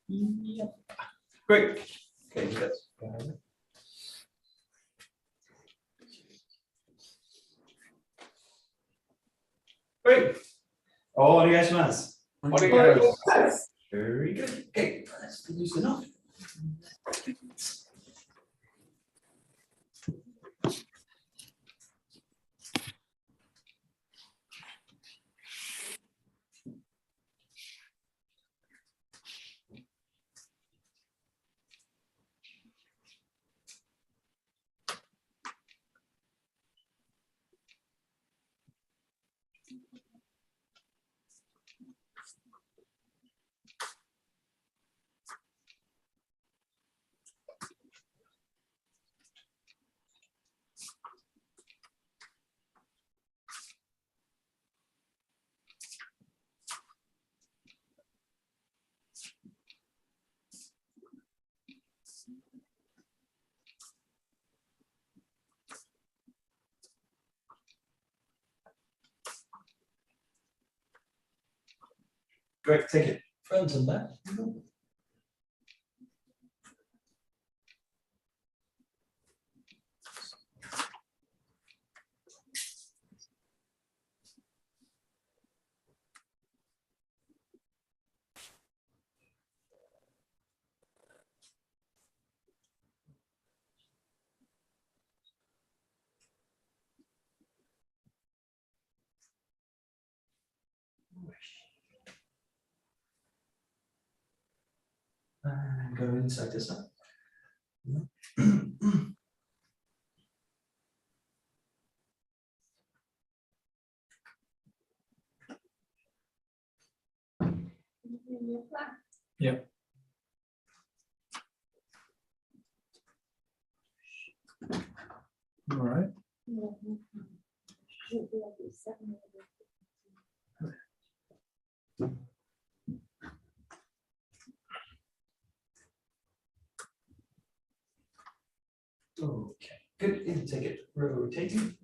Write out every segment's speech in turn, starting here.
Yep. Great. Okay, that's fine. Great. Onegaishimasu. Very good. Okay, let's loosen up. Great, take it front and back. And go inside to side. Yeah. All right. Okay, good. And take it rotating.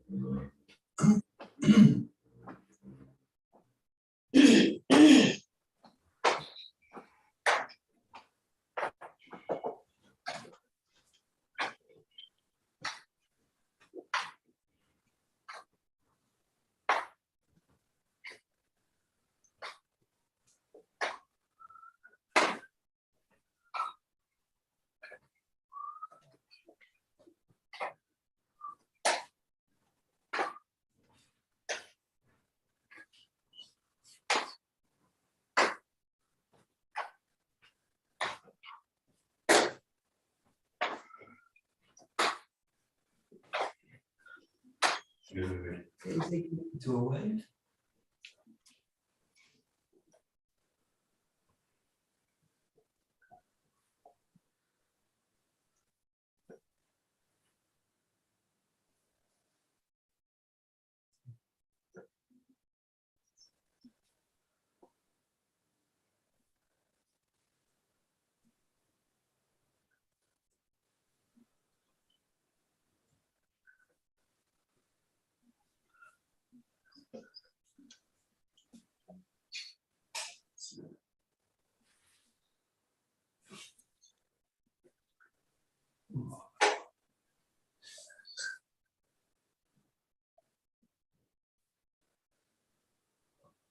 Good. Take it into a wave.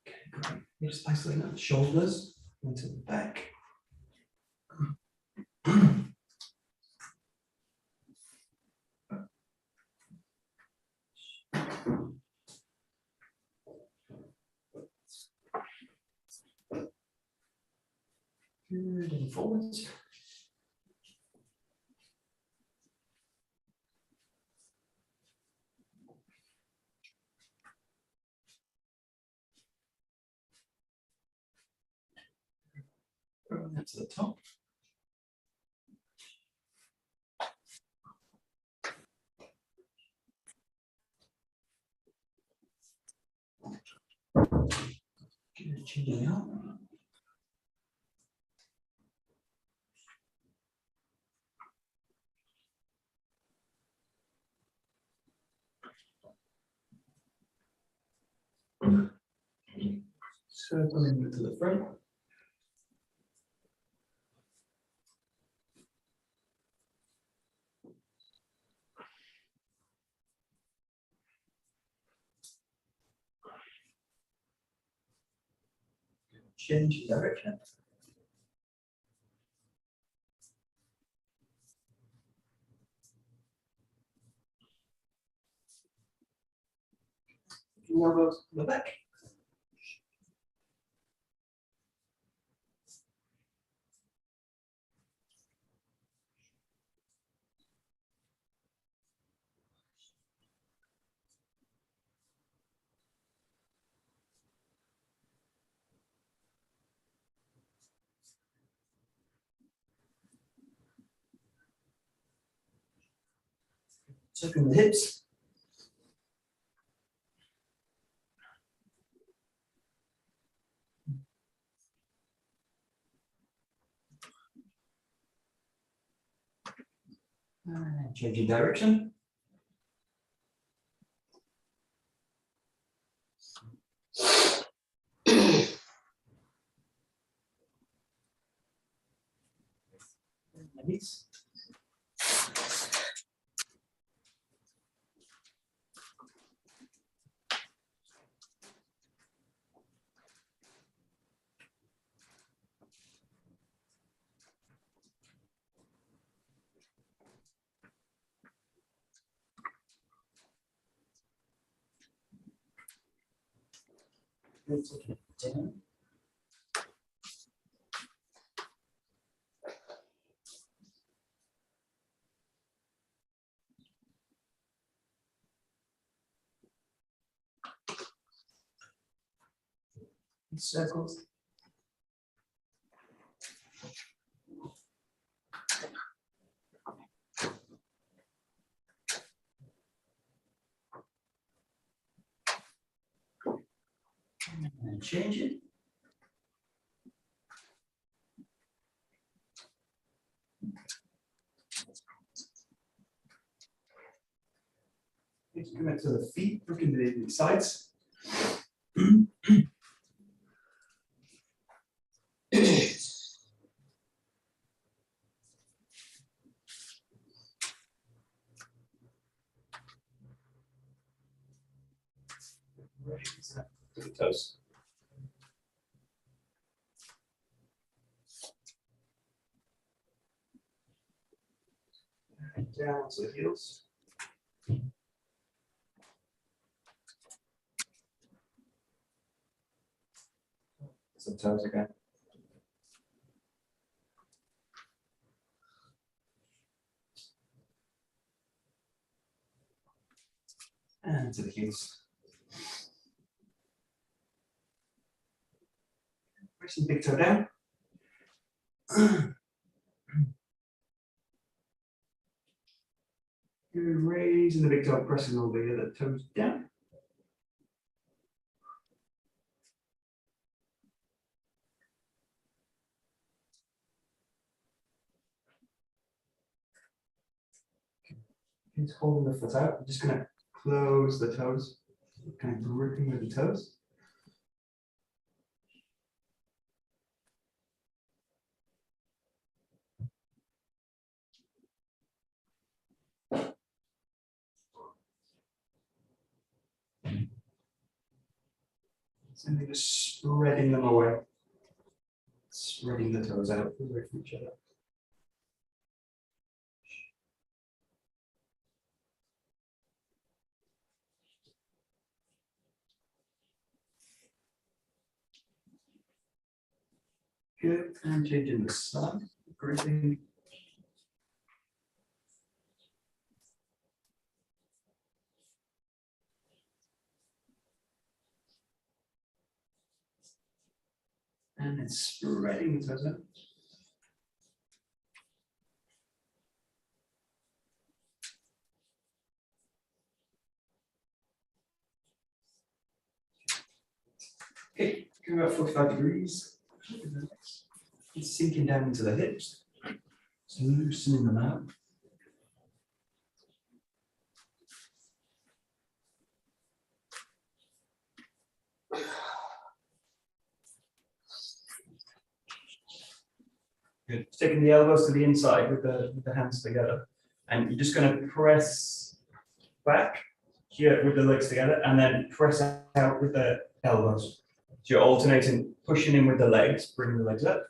Okay, great. Just isolating out the shoulders into the back. Good, and forwards. Bring that to the top. Good, chin out. Circling to the front. Change direction. Elbows to the back. Circling the hips. And changing direction. Release. Down. Circles. And change it. Let's come back to the feet, looking to the sides. To the toes. And down to the heels. Some toes again. And to the heels. Press the big toe down. Good, raising the big toe, pressing all the other toes down. Just holding the foot out. I'm just going to close the toes, kind of gripping with the toes. And then just spreading them away. Spreading the toes out away from each other. Good, and changing the side, gripping. And then spreading the toes out. Okay, go about 45 degrees. It's sinking down into the hips. So loosening them out. Good. Taking the elbows to the inside with the hands together. And you're just going to press back here with the legs together and then press out with the elbows. So you're alternating, pushing in with the legs, bringing the legs up,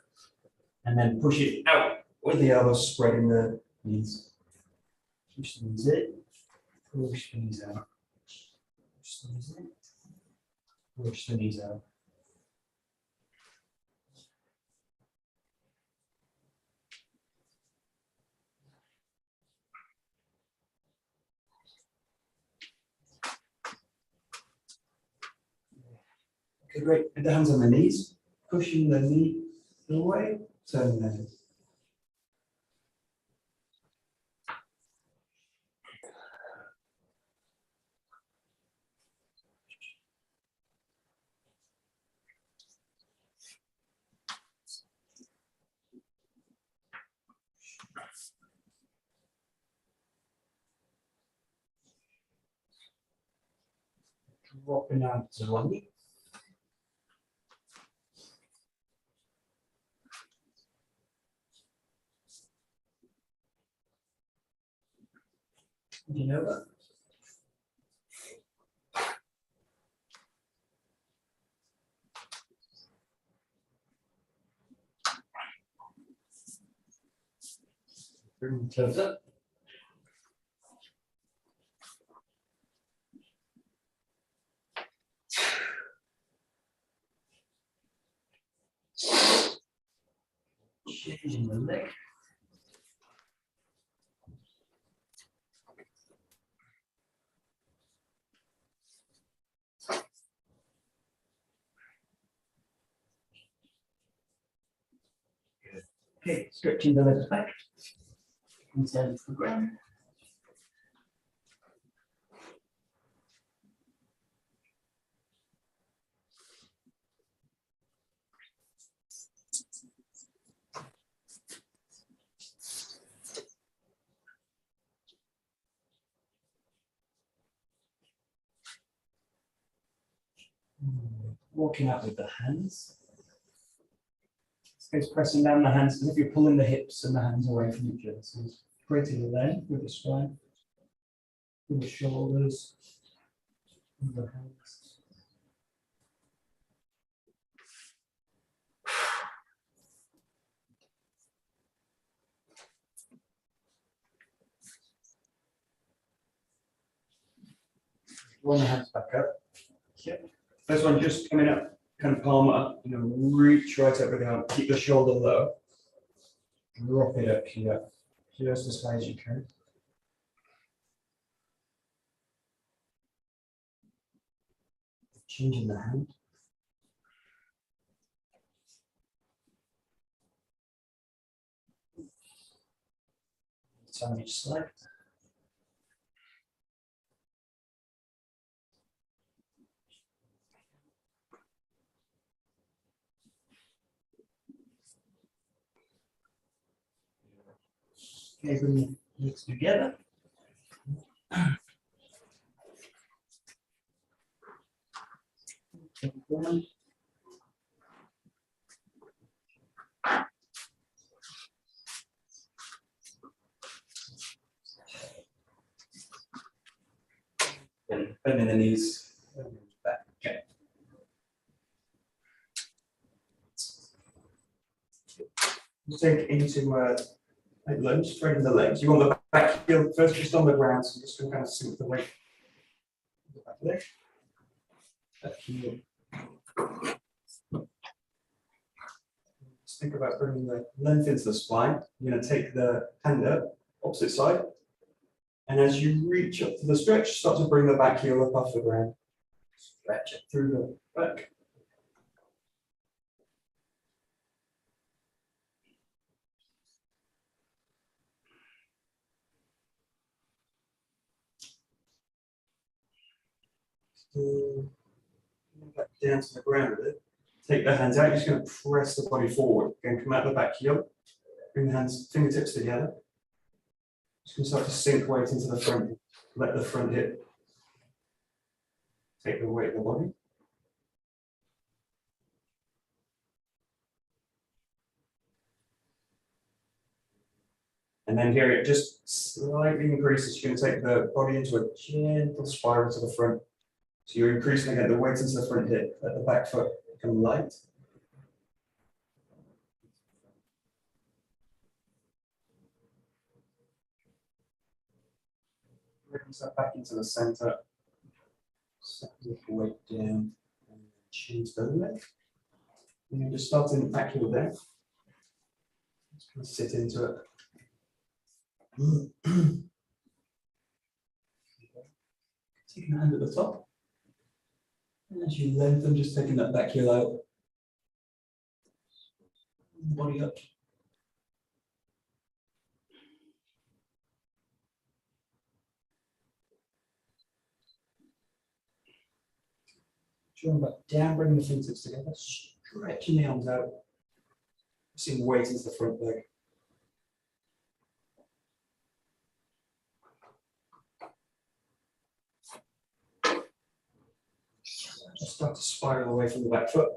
and then push it out with the elbows, spreading the knees. Push the knees in, push the knees out. Push the knees in, push the knees out. Okay, great. Put the hands on the knees, pushing the knee away, turning the head. Dropping out to one knee. Do you know that? Bring the toes up. Changing the leg. Good. Okay, stretching the legs back. And down to the ground. Walking out with the hands. It's pressing down the hands as if you're pulling the hips and the hands away from each other. So it's creating a length with the spine, with the shoulders, with the hands. One hands back up. Yeah. First one just coming up, kind of palm up, reach right up with the arm, keep the shoulder low, drop it up here, just as high as you can. Changing the hand. Time each side. Okay, bring the legs together. Take one. Bending the knees back. Okay. Sink into lunge, straighten the legs. You want the back heel first just on the ground, so just to kind of sink the weight. The back leg. Back heel. Just think about bringing the length into the spine. You're going to take the hand up, opposite side. And as you reach up to the stretch, start to bring the back heel up off the ground. Stretch it through the back. Back down to the ground with it. Take the hands out, you're just going to press the body forward. Again, come out the back heel. Bring the hands, fingertips together. Just going to start to sink weight into the front. Let the front hip take the weight of the body. And then here it just slightly increases. You're going to take the body into a gentle spiral to the front. So you're increasing again the weight into the front hip, let the back foot become light. Brings that back into the center. Set the weight down and chin to the left. And you're just starting back heel down. Just kind of sit into it. Taking the hand at the top. And as you lengthen, just taking that back heel out. Body up. Drawing back down, bringing the fingertips together, stretching the arms out. Seeing weight into the front leg. Just start to spiral away from the back foot.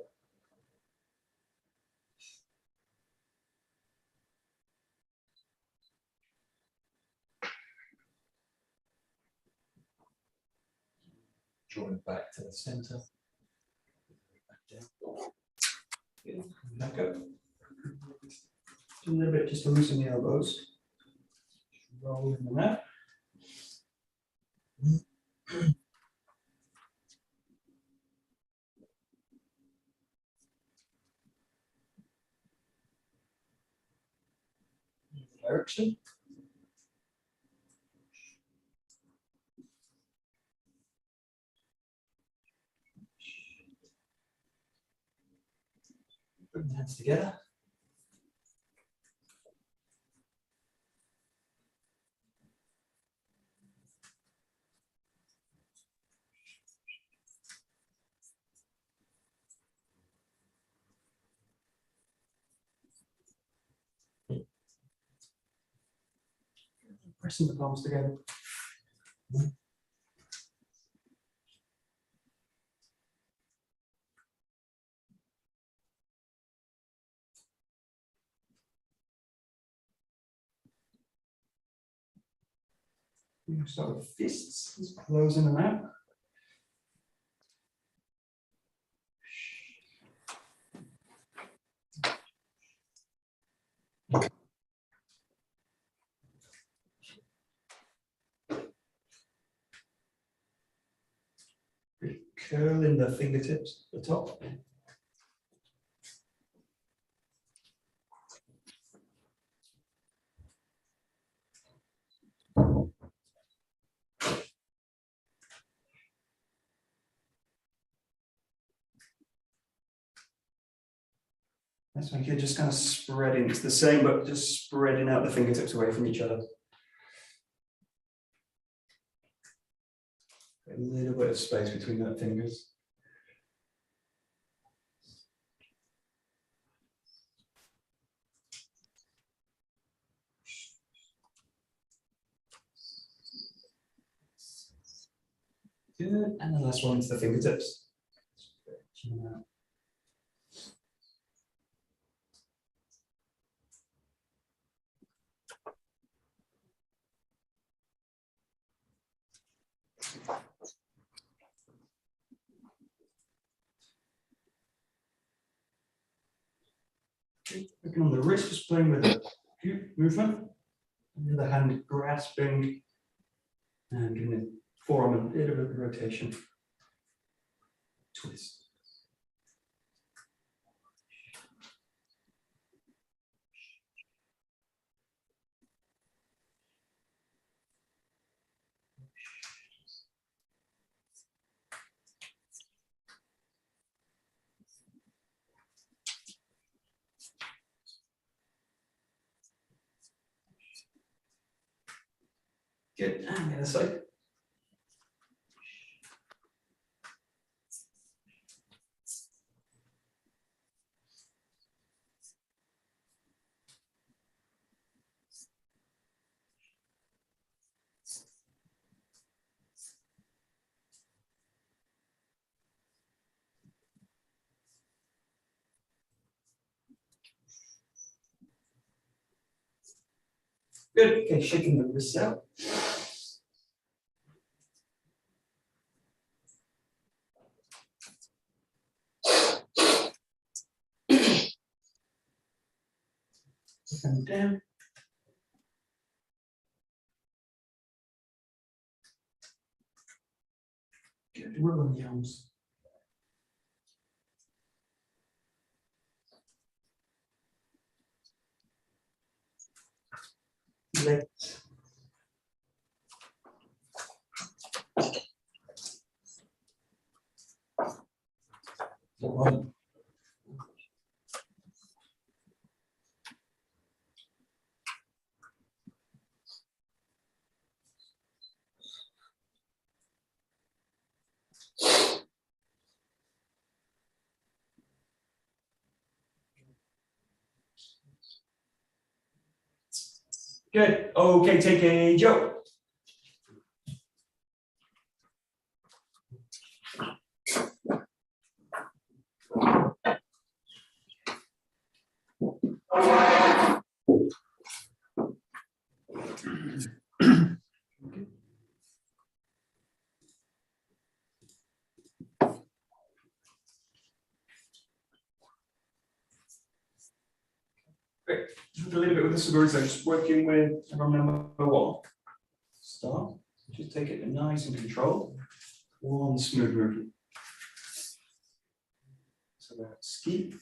Drawing back to the center. Back down. Back up. A little bit just to loosen the elbows. Roll in the mat. Direction. Bring the hands together. Pressing the palms together. You start with fists, just closing them out. Curling the fingertips at the top. That's when you're just kind of spreading. It's the same, but just spreading out the fingertips away from each other. A little bit of space between the fingers. Good, and the last one into the fingertips. Working on the wrist, just playing with the movement. The other hand grasping and giving the forearm a bit of a rotation. Twist. Good, and the other side. Good. Okay, shaking the wrists out. And down. Good. Roll on the arms. Legs. One. Good. Okay, take a Joe. Great. A little bit with the 𝒊𝒏𝒅, so just working with number one. Start. Just take it nice and controlled. One smooth movement. So that's ski.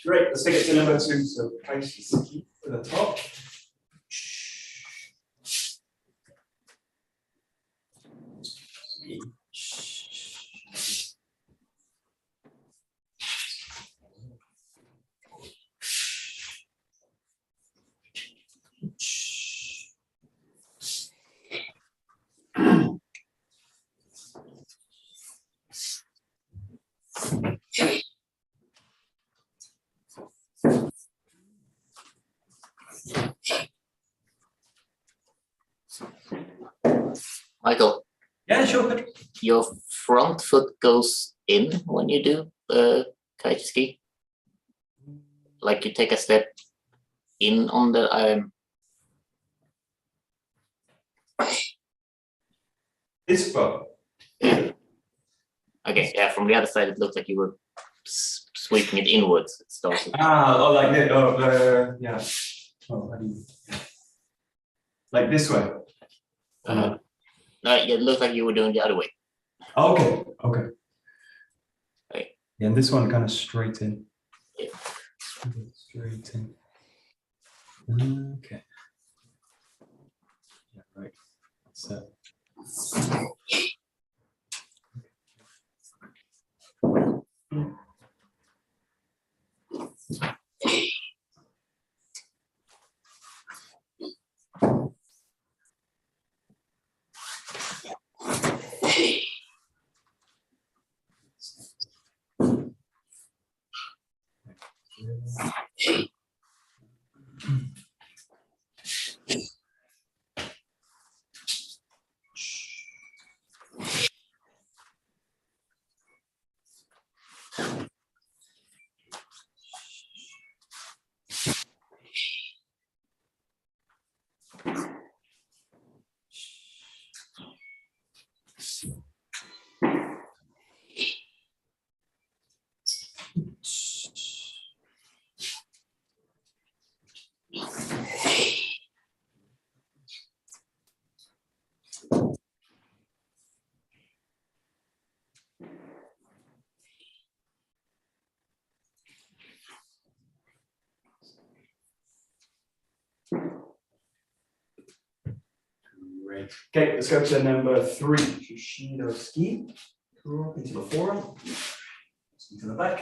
Great, let's take it to number two. So Taijutsu to the top. Michael, Yeah, sure. your front foot goes in when you do Kaijutsu. Like you take a step in on the This bow. Okay, yeah, from the other side, it looked like you were sweeping it inwards. It started. Oh, like this. Oh, yeah. Oh, how do you... Like this way. No, it looked like you were doing the other way. Okay. Okay. Okay. Yeah, and this one kind of straight in. Yeah. Straight in. Okay. Yeah, right. That's it. Great. Okay, let's go to number 3. Shishido ski. Into the forearm. Into the back.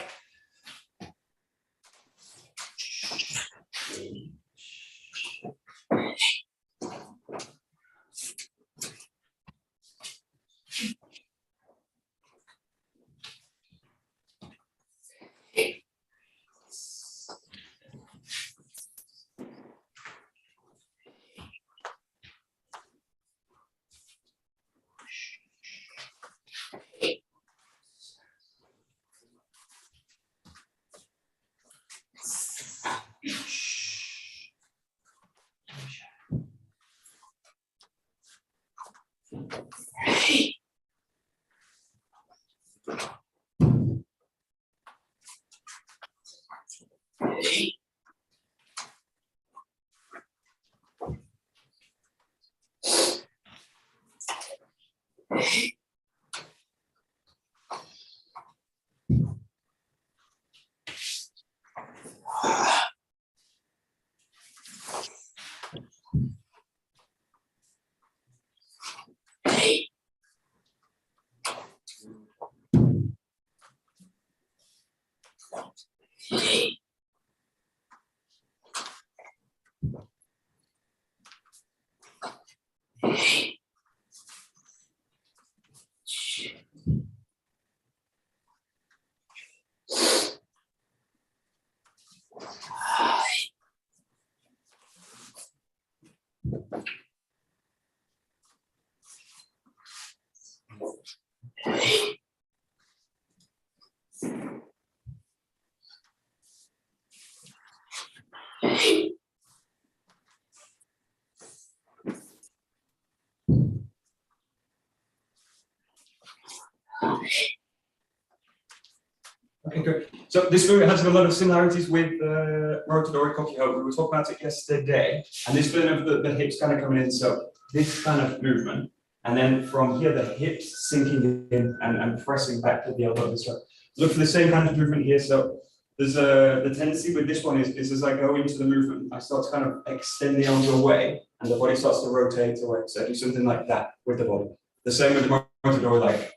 Okay, good. So this movement has a lot of similarities with Rotadori Kokiho. We were talking about it yesterday, and this feeling of the hips kind of coming in. So this kind of movement, and then from here the hips sinking in and pressing back to the elbows. So look for the same kind of movement here. So there's the tendency with this one is as I go into the movement, I start to kind of extend the arms away, and the body starts to rotate away. So do something like that with the body. The same with the Rotadori, like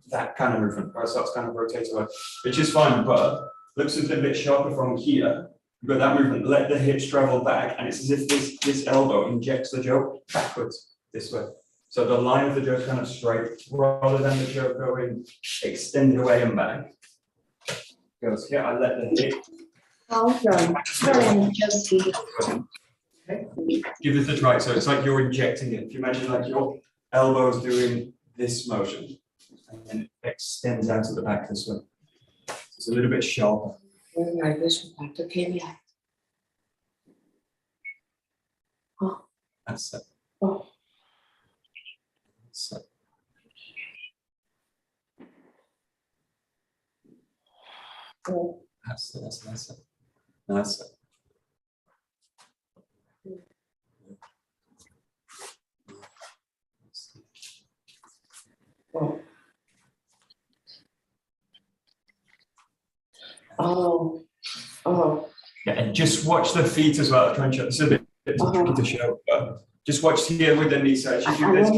that kind of movement, where it starts to kind of rotate away, which is fine, but looks a little bit sharper from here. You've got that movement, let the hips travel back, and it's as if this elbow injects the joke backwards this way. So the line of the joke kind of straight, rather than the joke going extended away and back. Goes here, I let the hip. Okay. Give this a try. So it's like you're injecting it. If you imagine like your elbows doing this motion, and then it extends out to the back this way. It's a little bit sharper. That's it. Oh. That's it. That's it. Nice. Yeah, and just watch the feet as well. I'll try and show. This is a bit tricky to show, but just watch here with the knee side. If you this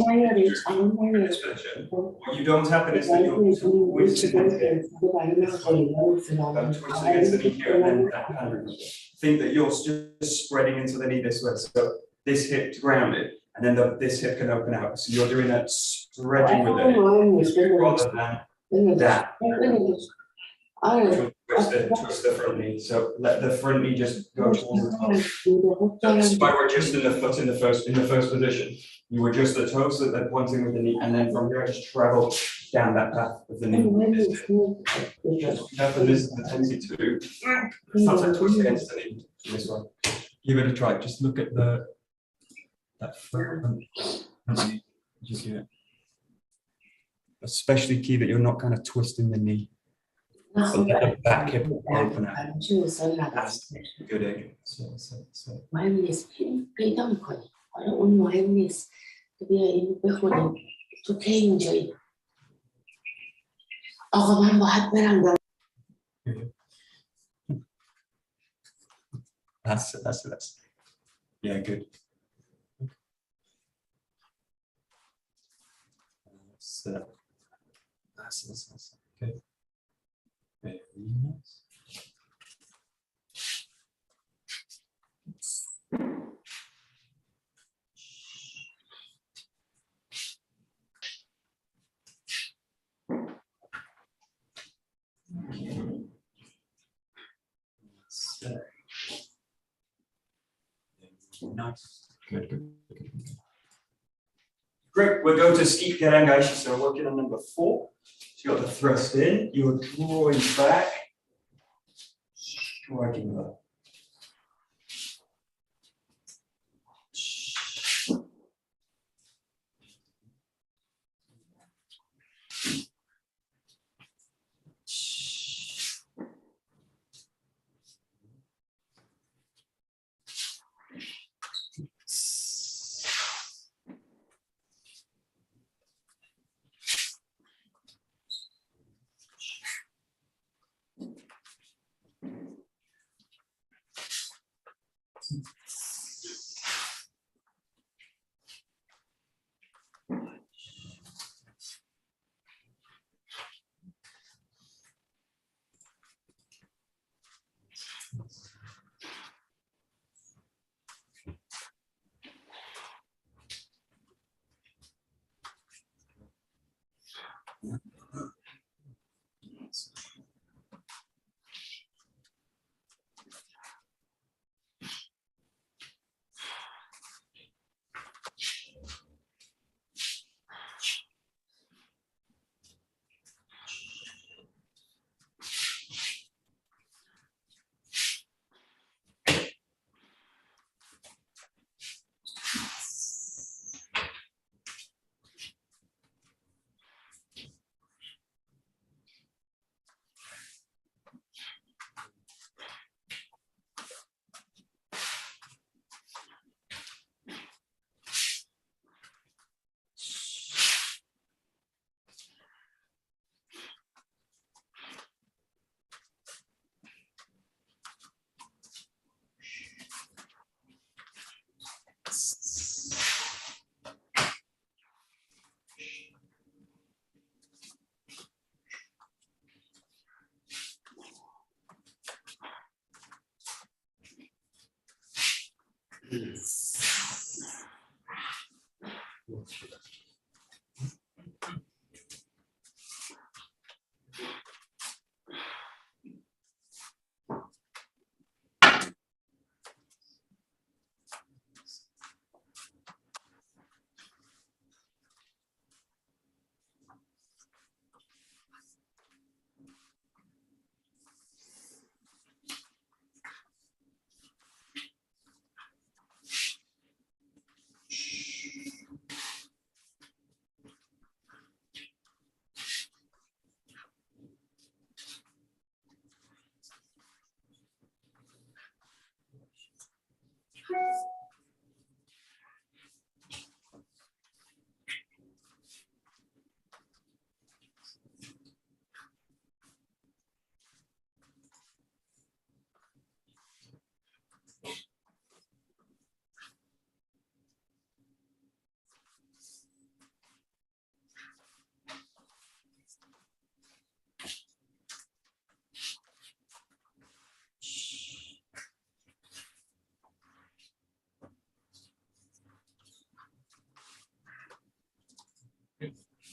position, what you don't happen is that you're twisting the hip, twisting against the knee here, and then that kind of think that you're just spreading into the knee this way. So this hip grounded, and then this hip can open out. So you're doing that spreading with the hip rather than that. Twist the front knee. So let the front knee just go towards the toe. So this is why we're adjusting the foot in the first position. You adjust the toe so that one thing with the knee, and then from here just travel down that path of the knee. Just careful, this is the tendency to sometimes twist against the knee. This one. Give it a try. Just look at that front knee. Just do it. Especially key that you're not kind of twisting the knee. So let the back hip open out. That's good egg. So. That's. Yeah, good. That's okay. Very nice. Nice. Good. Great. We're going to 𝒂𝒄𝒄𝒿 𝗂𝒂𝒂𝒂𝒂. So working on number 4. So you got the thrust in, you're drawing back, striking up.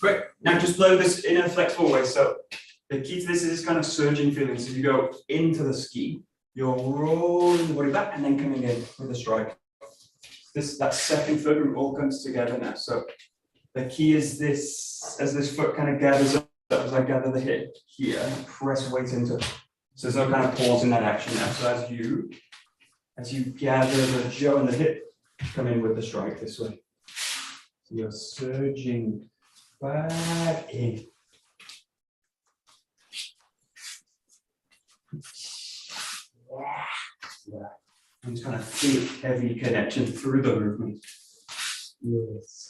Great. Now just blow this in a flexible way. So the key to this is this kind of surging feeling. So you go into the ski, you're rolling the body back and then coming in with a strike. That second foot group all comes together now. So the key is this, as this foot kind of gathers up, as I gather the hip here, press weight into it. So there's no kind of pause in that action now. So as you gather the jaw and the hip, come in with the strike this way. So you're surging back in. Yeah. And just kind of feel heavy connection through the movement. Yes.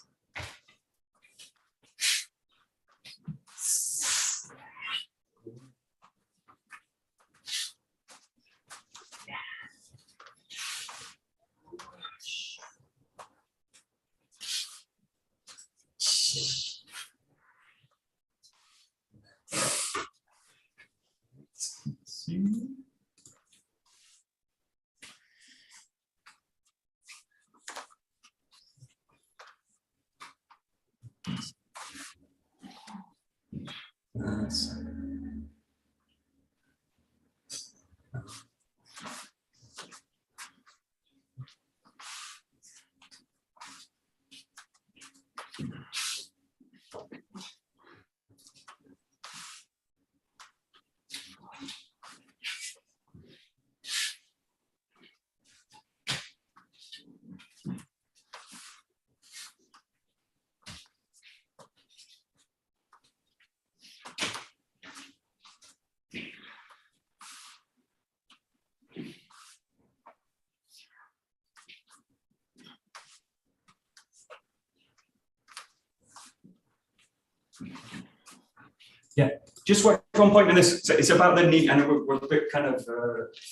Yeah, just one point in this. So it's about the knee, and we're a bit kind of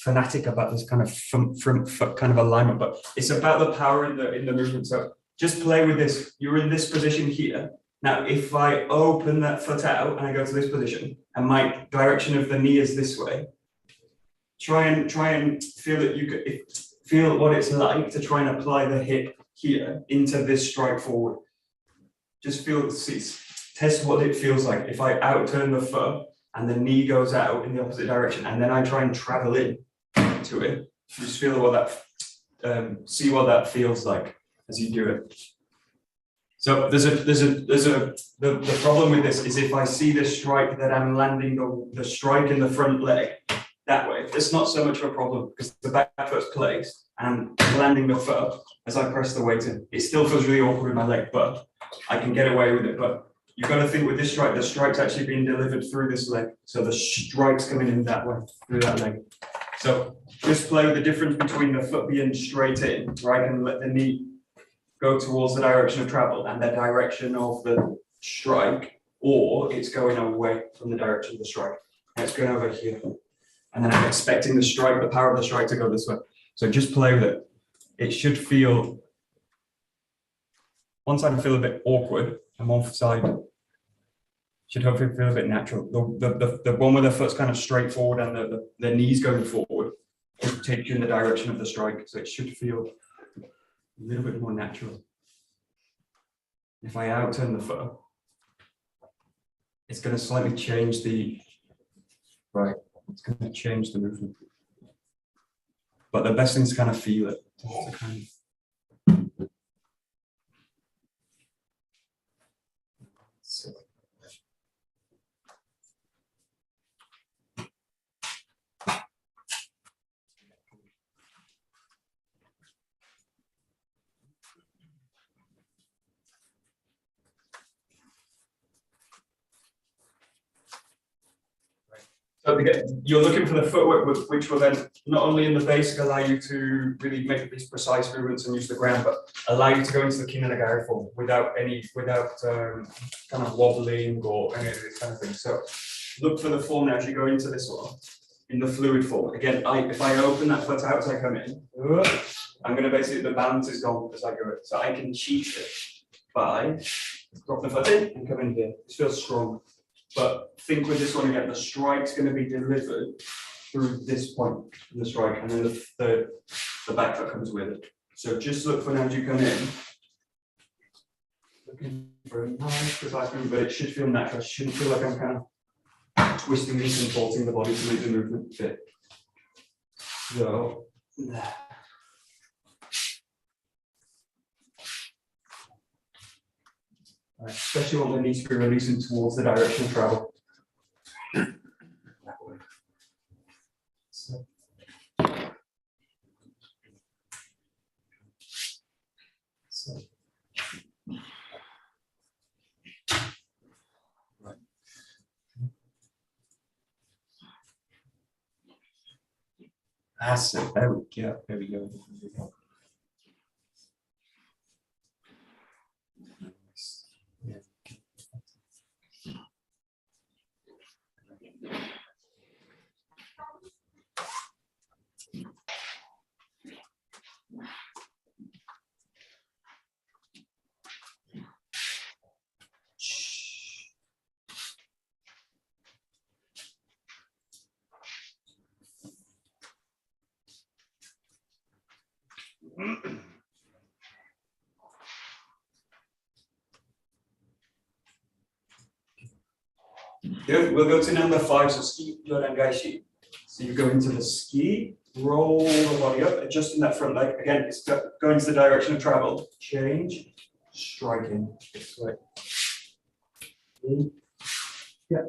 fanatic about this kind of front foot kind of alignment, but it's about the power in the movement. So just play with this. You're in this position here. Now, if I open that foot out and I go to this position, and my direction of the knee is this way, try and feel that you could feel what it's like to try and apply the hip here into this strike forward. Just feel, test what it feels like if I outturn the foot and the knee goes out in the opposite direction, and then I try and travel in to it. Just feel what that, see what that feels like as you do it. So the problem with this is if I see the strike that I'm landing the strike in the front leg that way, it's not so much of a problem because the back foot's placed and I'm landing the foot as I press the weight in. It still feels really awkward with my leg, but I can get away with it. But you've got to think with this strike, the strike's actually being delivered through this leg. So the strike's coming in that way, through that leg. So just play with the difference between the foot being straight in, where I can let the knee go towards the direction of travel and the direction of the strike, or it's going away from the direction of the strike. And it's going over here. And then I'm expecting the strike, the power of the strike to go this way. So just play with it. It should feel, one side will feel a bit awkward, and one side should hopefully feel a bit natural. The one where the foot's kind of straight forward and the knees going forward, it takes you in the direction of the strike. So it should feel a little bit more natural. If I outturn the foot, it's going to slightly change the, right, it's going to change the movement. But the best thing is to kind of feel it. To kind of, so. So you're looking for the footwork, which will then not only in the basic allow you to really make these precise movements and use the ground, but allow you to go into the kin-nagari form without kind of wobbling or any of these kind of things. So look for the form now as you go into this one in the fluid form. Again, if I open that foot out as I come in, I'm going to basically, the balance is gone as I go in. So I can cheat it by drop the foot in and come in here. This feels strong. But think with this one again, the strike's going to be delivered through this point, the strike, and then the back foot comes with it. So just look for now as you come in, Looking for a nice precise movement, but it should feel natural. I shouldn't feel like I'm kind of twisting and contorting the body to make the movement fit. So, especially when the knees to be releasing towards the direction of travel. So. That's it. There we go. There we go. There we go. Yeah. Good. We'll go to number 5. So ski, yoran gaishi. So you go into the ski, roll the body up, adjusting that front leg. Again, it's going to the direction of travel. Change, striking. This way. Yeah.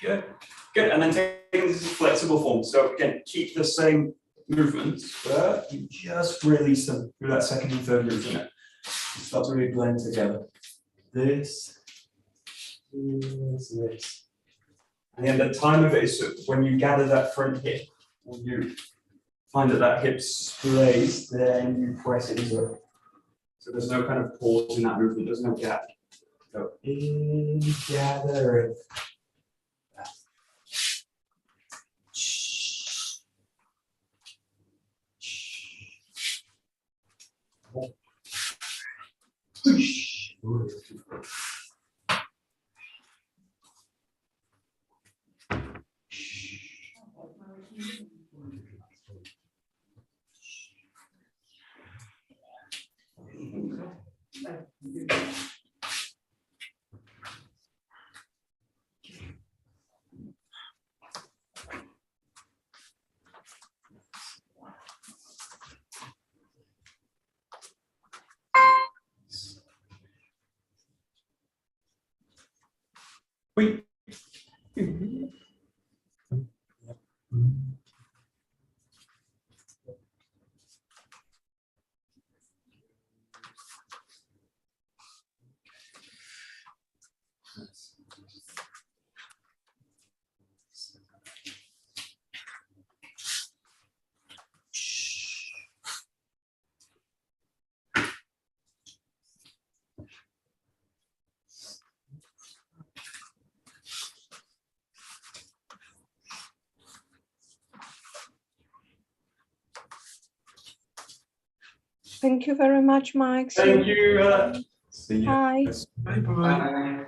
Good, good. And then taking this flexible form. So again, keep the same movements, but you just release them through that second and third movement. You start to really blend together. This. And then the time of it is when you gather that front hip, when you find that that hip splays, then you press it into it. So there's no kind of pause in that movement, there's no gap. So in, gather it. Hui. Thank you very much, Mike. Thank you. See you. Bye. Bye. Bye.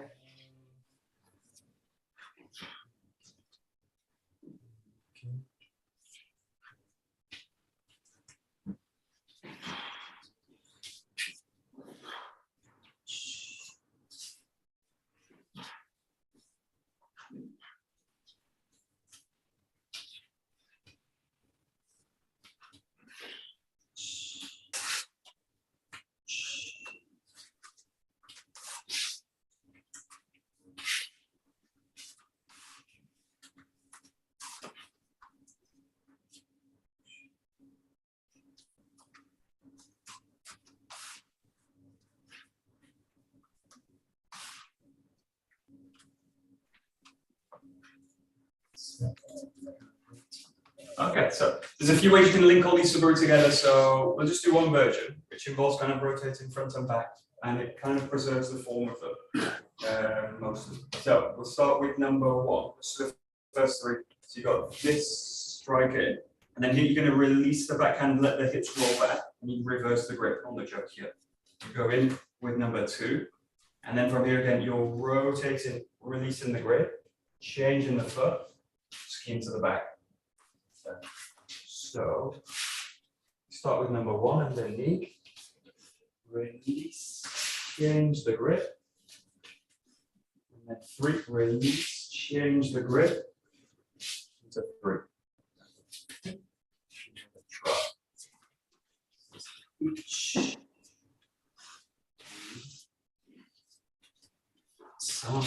Okay, so there's a few ways you can link all these 𝒊𝒏𝒈 together. So we'll just do one version, which involves kind of rotating front and back, and it kind of preserves the form of them mostly. So we'll start with number one. So the first three. So you got this strike in, and then here you're going to release the backhand, let the hips roll back, and you reverse the grip on the jug here. You go in with number two, and then from here again, you're rotating, releasing the grip, changing the foot, ski into the back. So start with number one underneath, release, change the grip, and then three, release, change the grip, into three. So.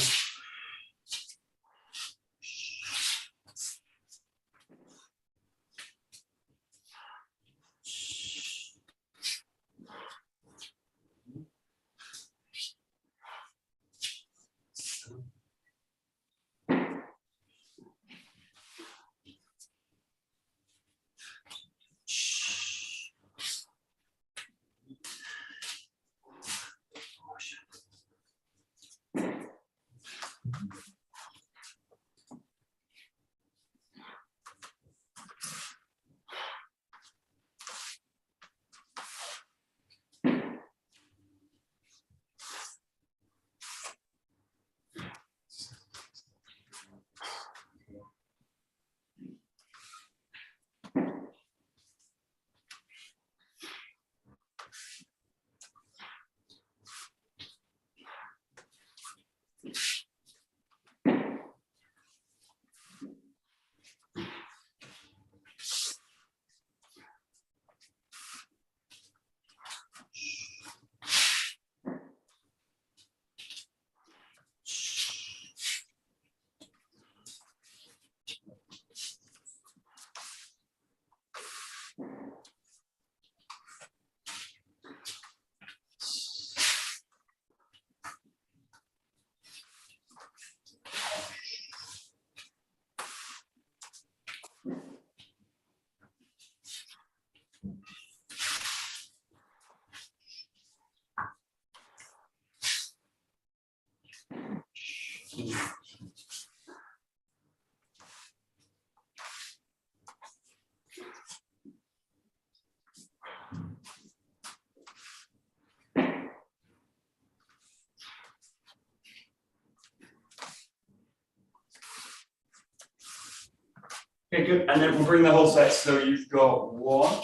Okay, good. And then we'll bring the whole set. So you've got one,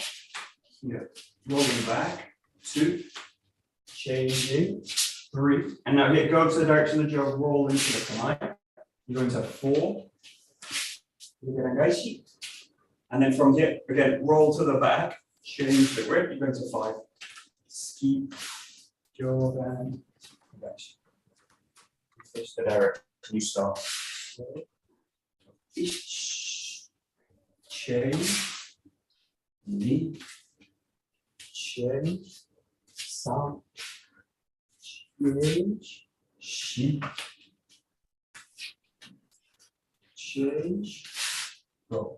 here, rolling back, two, changing, three. And now here, go to the direction of the jog, roll into the tonight. You're going to four. And then from here, again, roll to the back, change the grip, you're going to five. Ski, Jordan, fish the direct. You start. Ich, change, ni, change, sa, change, shi, change, go.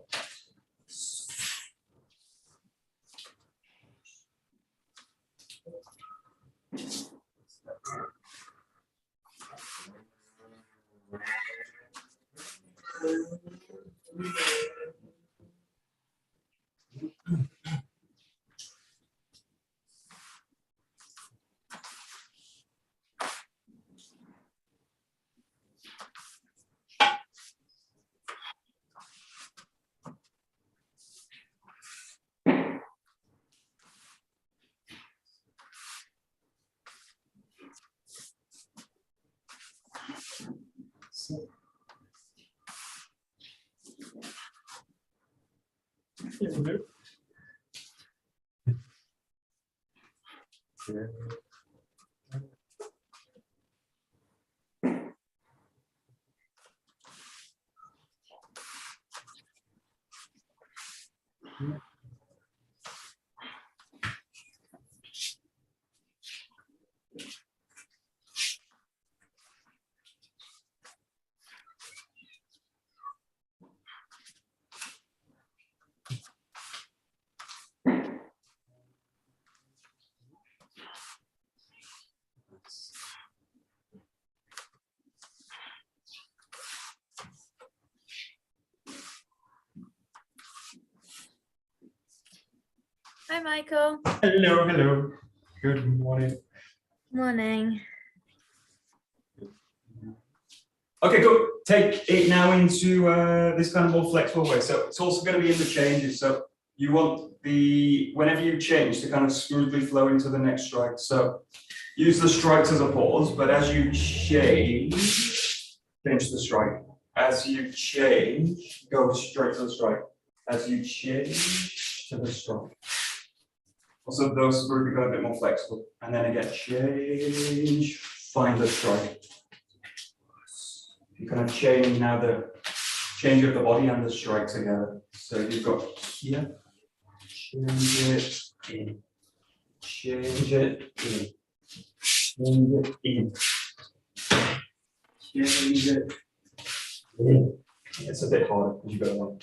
Hi, Michael. Hello, hello. Good morning. Morning. Okay, good. Take it now into this kind of more flexible way. So it's also going to be in the changes. So you want whenever you change to kind of smoothly flow into the next strike. So use the strikes as a pause, but as you change the strike. As you change, go straight to the strike. As you change to the strike. Also, those will become a bit more flexible. And then again, change, find the strike. You kind of chain now the change of the body and the strike together. So you've got here, change it in, change it in, change it in, change it in. It's a bit harder because you've got one.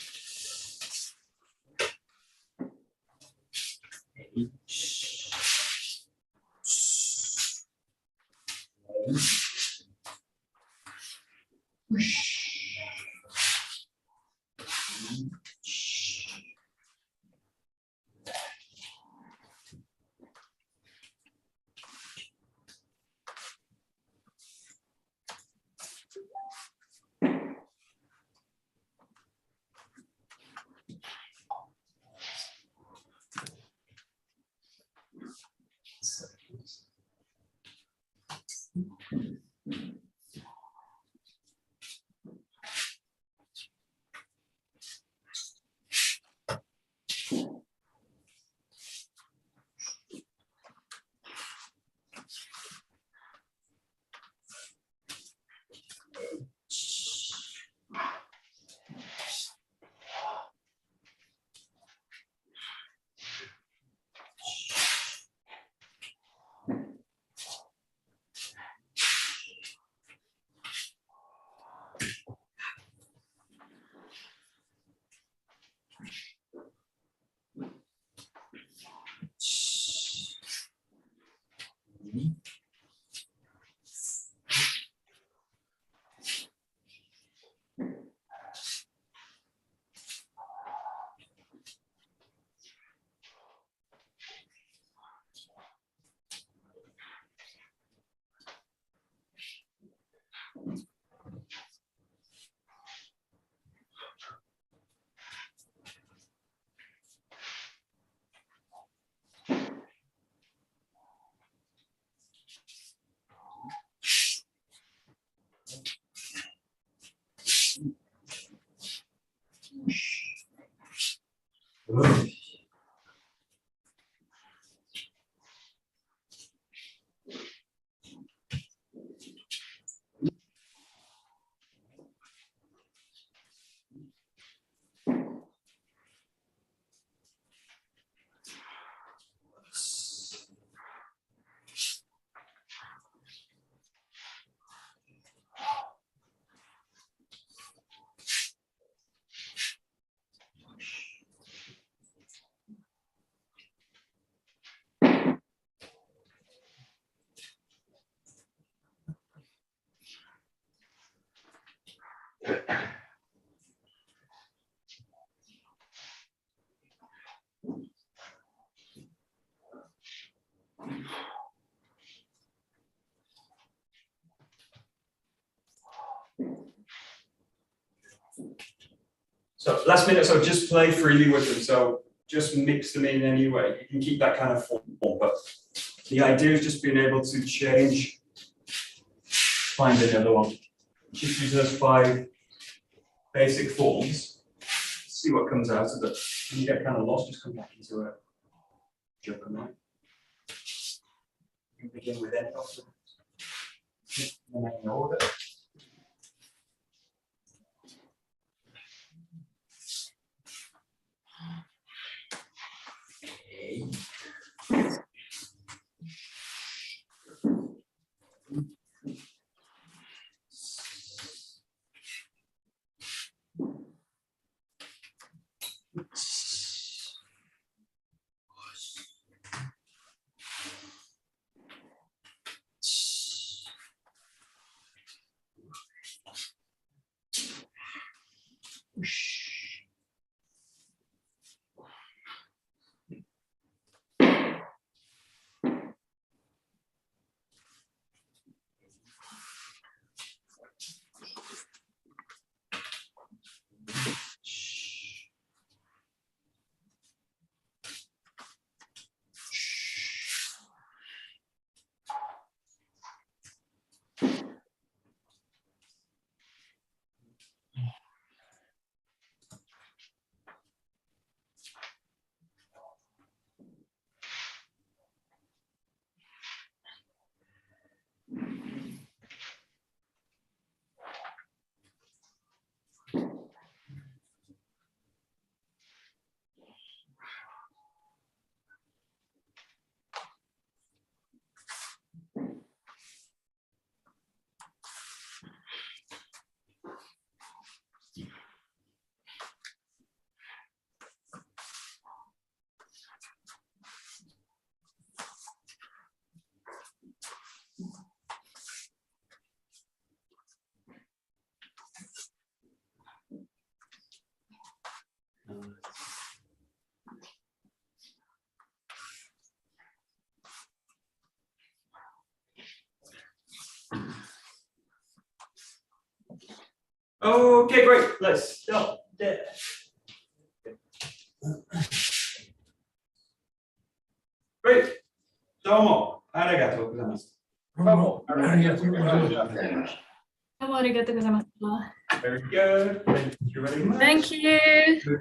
So last minute, so just play freely with them. So just mix them in any way. You can keep that kind of form, but the idea is just being able to change, find another one. Just use those 5 basic forms, see what comes out of it. When you get kind of lost, just come back into a joke of mine. You can begin with any of them in any order. Okay, great. Let's stop there. Great. どうもありがとうございます。どうもありがとうございます。どうもありがとうございました。 Very good. Thank you very much. Thank you.